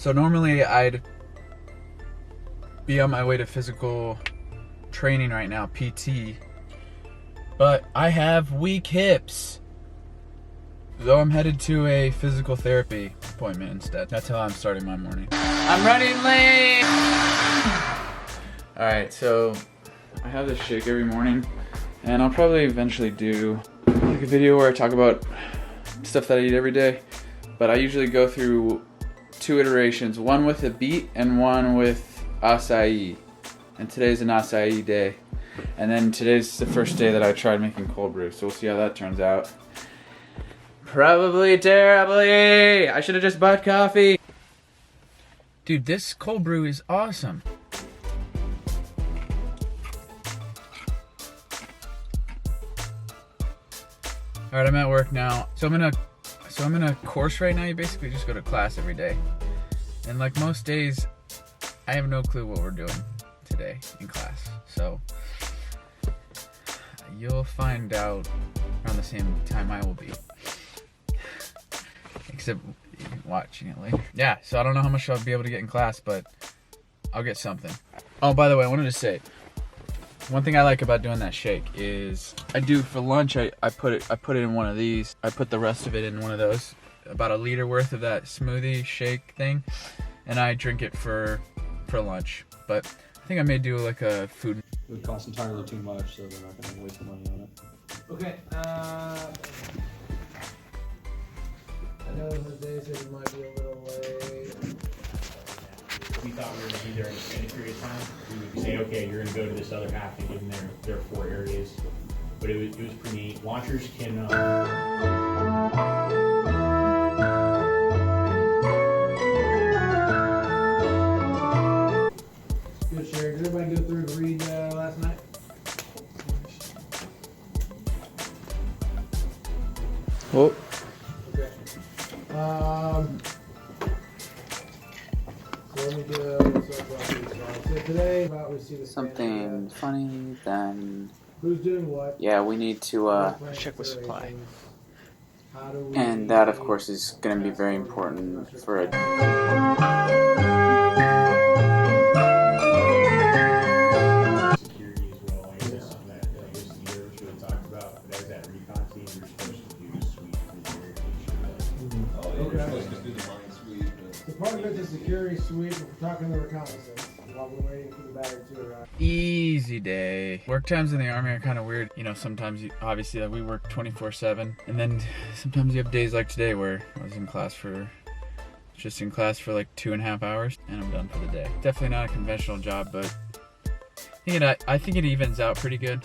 So normally I'd be on my way to physical training right now, PT, but I have weak hips. So I'm headed to a physical therapy appointment instead. That's how I'm starting my morning. I'm running late! Alright, so I have this shake every morning, and I'll probably eventually do like a video where I talk about stuff that I eat every day, but I usually go through 2 iterations, one with a beet and one with acai. And today's an acai day. And then today's the first day that I tried making cold brew, so we'll see how that turns out. Probably terribly! I should have just bought coffee! Dude, this cold brew is awesome. Alright, I'm at work now. So I'm in a course right now. You basically just go to class every day. And like most days, I have no clue what we're doing today in class. So you'll find out around the same time I will be. Except watching it later. Yeah, so I don't know how much I'll be able to get in class, but I'll get something. Oh, by the way, I wanted to say, one thing I like about doing that shake is I do for lunch, I put it in one of these. I put the rest of it in one of those, about a liter worth of that smoothie shake thing, and I drink it for lunch. But I think I may do like a food. It would cost entirely too much, so they're not going to waste the money on it. Okay, I know Jose said it might be a little late. We thought we were going to be there in an extended period of time. We would say, okay, you're going to go to this other half and give them their 4 areas. But it was pretty neat. Launchers can... Good, Sherry. Did everybody go through and read last night? Oh. Okay. So let me do what's up about these. So today about we see the Something funny, then who's doing what? yeah, we need to check with supply. and that of course is going to be very important for a security as well. I guess that's something that I guess the year should have talked about. But as that recon team, you're supposed to do a sweep for the year to make sure that You're supposed to do the line sweep. So part of it's a security sweep. We're talking to reconnaissance while we're waiting for the battery to arrive. Easy day. Work times in the Army are kind of weird. You know, sometimes obviously we work 24/7, and then sometimes you have days like today where I was in class for like 2.5 hours, and I'm done for the day. Definitely not a conventional job, but I think it evens out pretty good.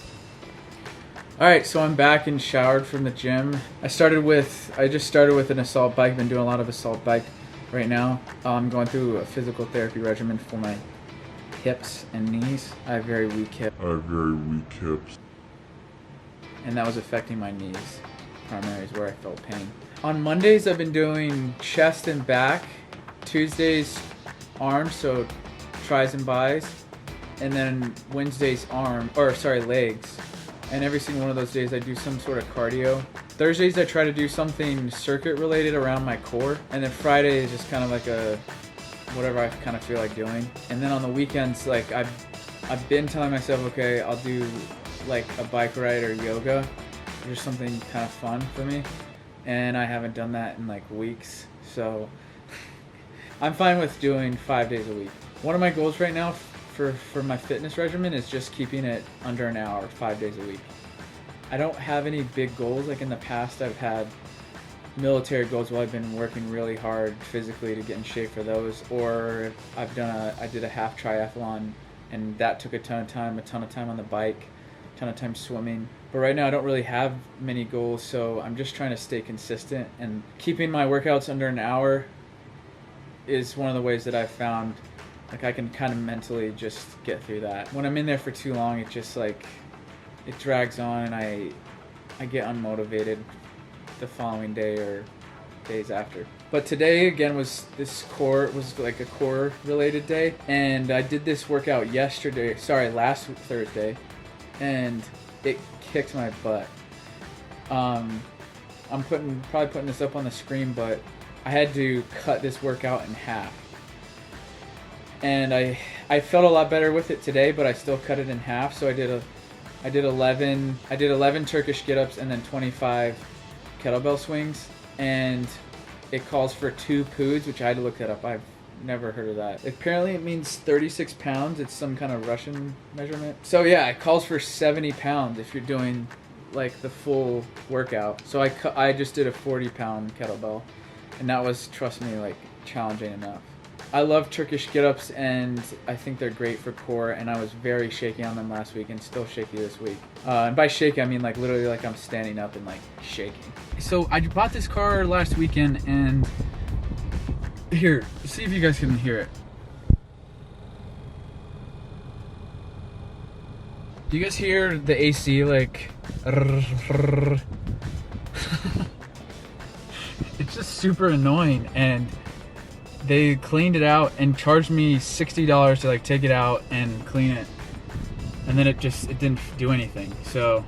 All right, so I'm back and showered from the gym. I just started with an assault bike. Been doing a lot of assault bike right now. I'm going through a physical therapy regimen for my hips and knees. I have very weak hips. And that was affecting my knees, primarily is where I felt pain. On Mondays, I've been doing chest and back. Tuesdays, arms, so tris and bis. And then Wednesdays, legs. And every single one of those days I do some sort of cardio. Thursdays I try to do something circuit related around my core. And then Friday is just kind of like whatever I kind of feel like doing. And then on the weekends, like I've been telling myself, okay, I'll do like a bike ride or yoga, or just something kind of fun for me. And I haven't done that in like weeks. So I'm fine with doing 5 days a week. One of my goals right now for my fitness regimen is just keeping it under an hour, 5 days a week. I don't have any big goals. Like in the past, I've had military goals where I've been working really hard physically to get in shape for those, or I did a half triathlon, and that took a ton of time on the bike, a ton of time swimming. But right now I don't really have many goals, so I'm just trying to stay consistent, and keeping my workouts under an hour is one of the ways that I've found like I can kind of mentally just get through that. When I'm in there for too long, it just like it drags on, and I get unmotivated the following day or days after. But today again was like a core related day, and I did this workout last Thursday, and it kicked my butt. I'm probably putting this up on the screen, but I had to cut this workout in half. and I felt a lot better with it today, but I still cut it in half. So I did 11 Turkish get-ups and then 25 kettlebell swings, and it calls for 2 poods, which I had to look that up. I've never heard of that. Apparently it means 36 pounds. It's some kind of Russian measurement. So yeah, it calls for 70 pounds if you're doing like the full workout. So I just did a 40-pound kettlebell, and that was, trust me, like challenging enough. I love Turkish get-ups, and I think they're great for core, and I was very shaky on them last week and still shaky this week. And by shaky, I mean like literally like I'm standing up and like shaking. So I bought this car last weekend, and here, see if you guys can hear it. Do you guys hear the AC like? It's just super annoying, and they cleaned it out and charged me $60 to like take it out and clean it, and then it didn't do anything. So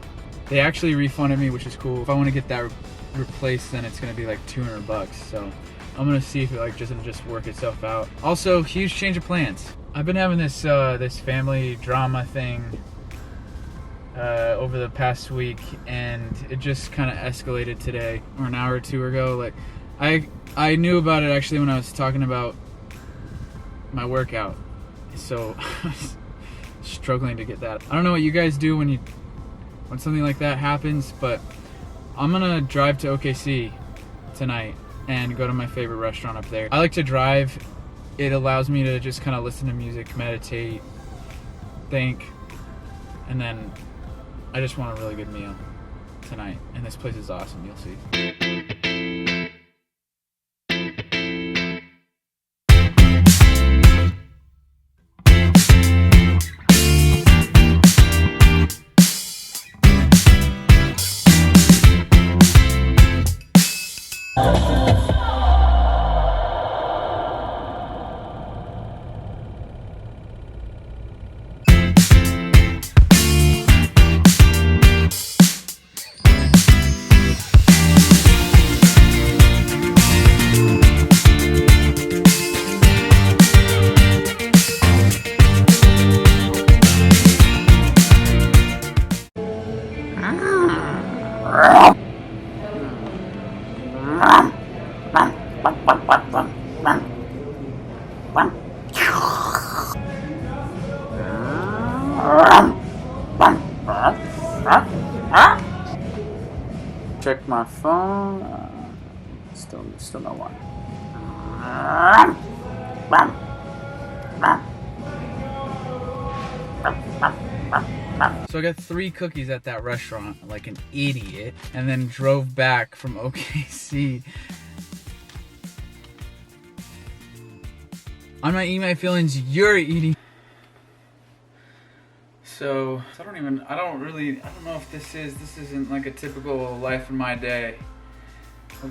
they actually refunded me, which is cool. If I want to get that replaced, then it's gonna be like $200. So I'm gonna see if it like doesn't just work itself out. Also, huge change of plans. I've been having this this family drama thing over the past week, and it just kind of escalated today or an hour or two ago. Like I knew about it actually when I was talking about my workout, so I was struggling to get that. I don't know what you guys do when something like that happens, but I'm gonna drive to OKC tonight and go to my favorite restaurant up there. I like to drive. It allows me to just kind of listen to music, meditate, think, and then I just want a really good meal tonight, and this place is awesome. You'll see. Check my phone. Still no one. So I got 3 cookies at that restaurant like an idiot, and then drove back from OKC. On my Eat My Feelings, you're eating. So I don't know if this isn't like a typical life in my day.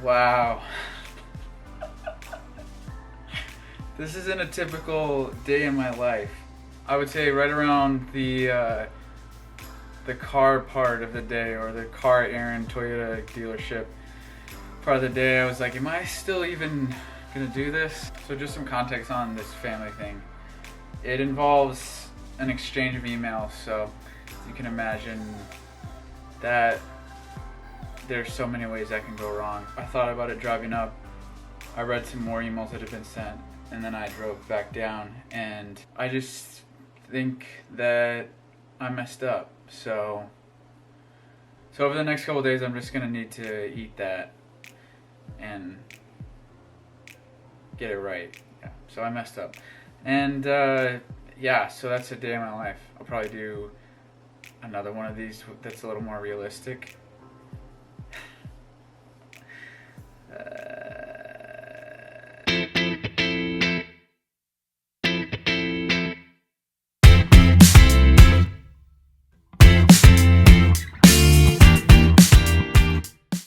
Wow. This isn't a typical day in my life. I would say right around the car part of the day, or the car errand Toyota dealership part of the day, I was like, am I still even gonna do this? So just some context on this family thing. It involves an exchange of emails, so you can imagine that there's so many ways that can go wrong. I thought about it driving up. I read some more emails that had been sent, and then I drove back down, and I just think that I messed up. So over the next couple of days, I'm just gonna need to eat that and get it right. Yeah, so I messed up, and yeah, so that's a day of my life. I'll probably do another one of these that's a little more realistic.